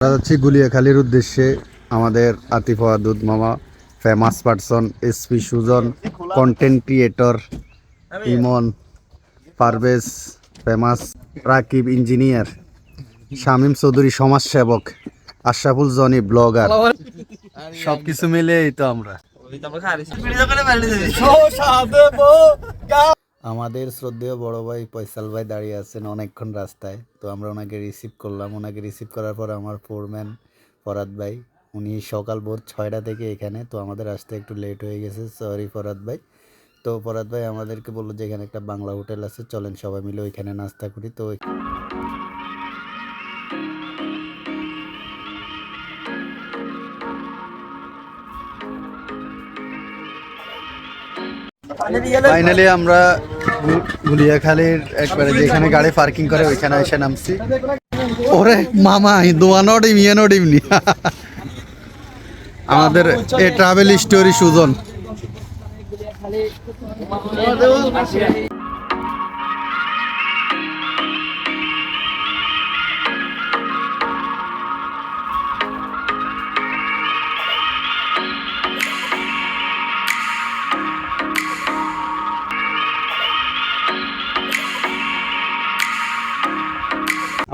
আমরা যাচ্ছি গুলিয়াখালীর উদ্দেশ্যে। আমাদের আতিফ ওয়াদুদ মামা, famous person, SP Sujon, content creator Emon, Parvez famous, Rakib engineer, Shamim Chowdhury সমাজসেবক, আশরাফুল জনি ব্লগার, সবকিছু মিলে এই তো আমরা। আমাদের শ্রদ্ধেয় বড় ভাই ফয়সাল ভাই দাঁড়িয়ে আছেন অনেকক্ষণ রাস্তায়, তো আমরা ওনাকে রিসিভ করলাম। ওনাকে রিসিভ করার পর আমার ফোরম্যান ফরাদ ভাই, উনি সকাল ভোর 6টা থেকে এখানে, তো আমাদের আসতে একটু লেট হয়ে গেছে, সরি ফরাদ ভাই। তো ফরাদ ভাই আমাদেরকে বললো যে এখানে একটা বাংলা হোটেল আছে, চলেন সবাই মিলে ওইখানে নাস্তা করি। তো ফাইনালি আমরা গুলিয়াখালীর একবারে যেখানে গাড়ি পার্কিং করে ওইখানে এসে নামছি। ওরে মামা দোয়ানো ডিমিয়ানো ডিমনি আমাদের এ ট্রাভেল স্টোরি সুজন।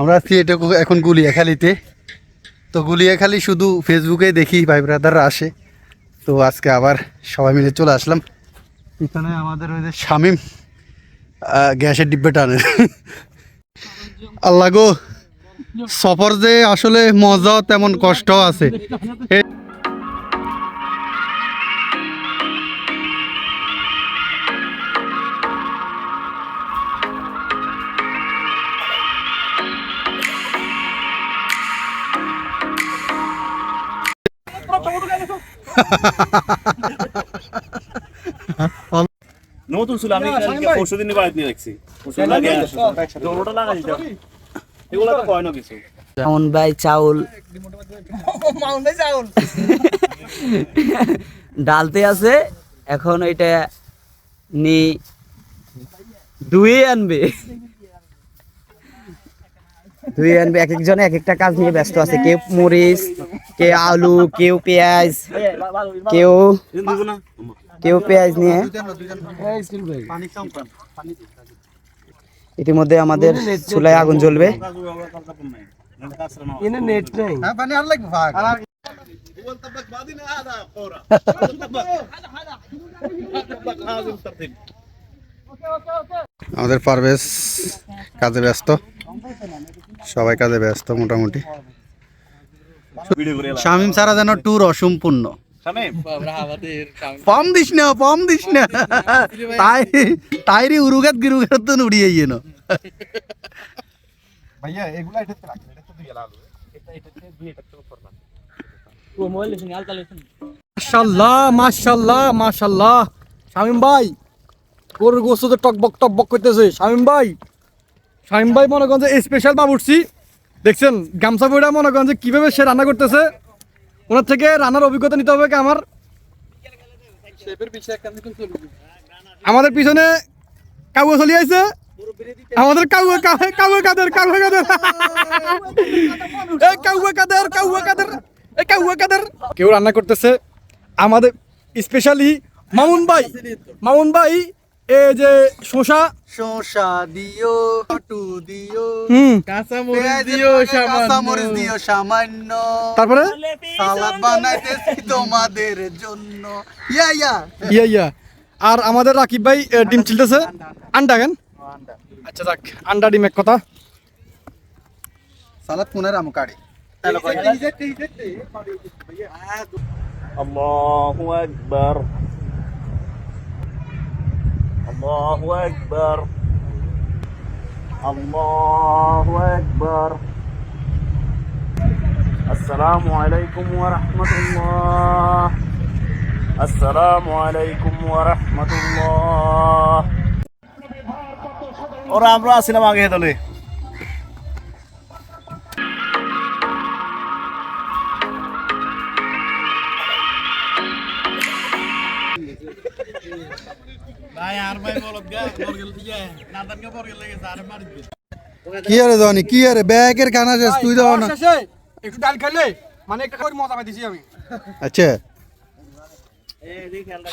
আমরা আছি এটা এখন গুলিয়াখালীতে। তো গুলিয়াখালী শুধু ফেসবুকে দেখি ভাই ব্রাদাররা আসে, তো আজকে আবার সবাই মিলে চলে আসলাম। এখানে আমাদের ওই যে শামীম গ্যাসের ডিব্বে টানে। আল্লাহ গো, সফর যে আসলে মজা তেমন কষ্ট আছে। নতুন ছিল, আমি পরশুদিন বাড়িতে নিয়ে রাখছি। ওটা লাগাই দিতাম, এগুলো তো কয় না কিছু। মামুন ভাই চাউল ডালতে আছে, এখন এটা নি ধুয়ে আনবে। এক একজনে এক একটা কাজ নিয়ে ব্যস্ত আছে। কেউ মরিচ, কেউ আলু, কেউ পেঁয়াজ, কেউ পেঁয়াজ নিয়ে। ইতিমধ্যে আমাদের চুলায় আগুন জ্বলবে। আমাদের পারভেজ কাজে ব্যস্ত, সবাই কাজে ব্যস্ত মোটামুটি। শামীম ছাড়া যেন ট্যুর অসম্পূর্ণ। পম দিস না তাইরি উরুগাত গিরুগাত তো উড়িয়ে গিয়ে না। ভাইয়া এগুলা এটাতে রাখেন, এটা তো দিয়ে লালো, এটাতে দিয়ে এটা তো করবা। ও মোবাইল লেছেন আলতা লেছেন। মাশাআল্লাহ শামীম ভাই গরুর গোশত তো টকবক করতেছে। শামীম ভাই মনে করেন যে স্পেশাল বাবুর্চি দেখছেন, গামছা পড়া মনে করেন যে কিভাবে সে রান্না করতেছে। ওনার থেকে রান্নার অভিজ্ঞতা নিতে হবে আমার। আমাদের পিছনে কাউয়া চলি আছে, আমাদের কাউয়া কাদের কেউ রান্না করতেছে। আমাদের স্পেশালি মামুন ভাই এই যে শসা দিও, টু দিও, কাঁচামরিচ দিও সামান্য, তারপরে সালাদ বানাইতেছি তোমাদের জন্য। ইয়া আর আমাদের রাকিব ভাই ডিম ছিলতেছে। আন্ডা কেন? আচ্ছা যাক, আন্ডা ডিম এক কথা। সালাদ কোনের আমকাড়ি। আল্লাহু আকবার, আল্লাহু আকবার, আল্লাহু আকবার। আসসালামু আলাইকুম ওয়া রাহমাতুল্লাহ, আসসালামু আলাইকুম ওয়া রাহমাতুল্লাহ। ওরা আমরা আসছিলাম আগে দলে। কি আরে জনি, কি আরে ব্যাগের খানা শেষ, তুই দাও না। একটু ডাল খেলে মানে একটা করে মজা পাইতেছি আমি। আচ্ছা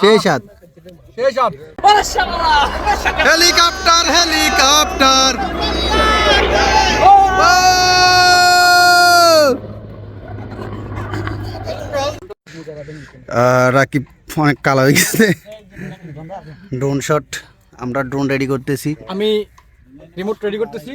সেই সাত সেই সব হেলিকপ্টার হেলিকপ্টার রাকিব অনেক কালো হয়ে গেছে ড্রোন শট আমরা ড্রোন রেডি করতেছি আমি রিমোট রেডি করতেছি।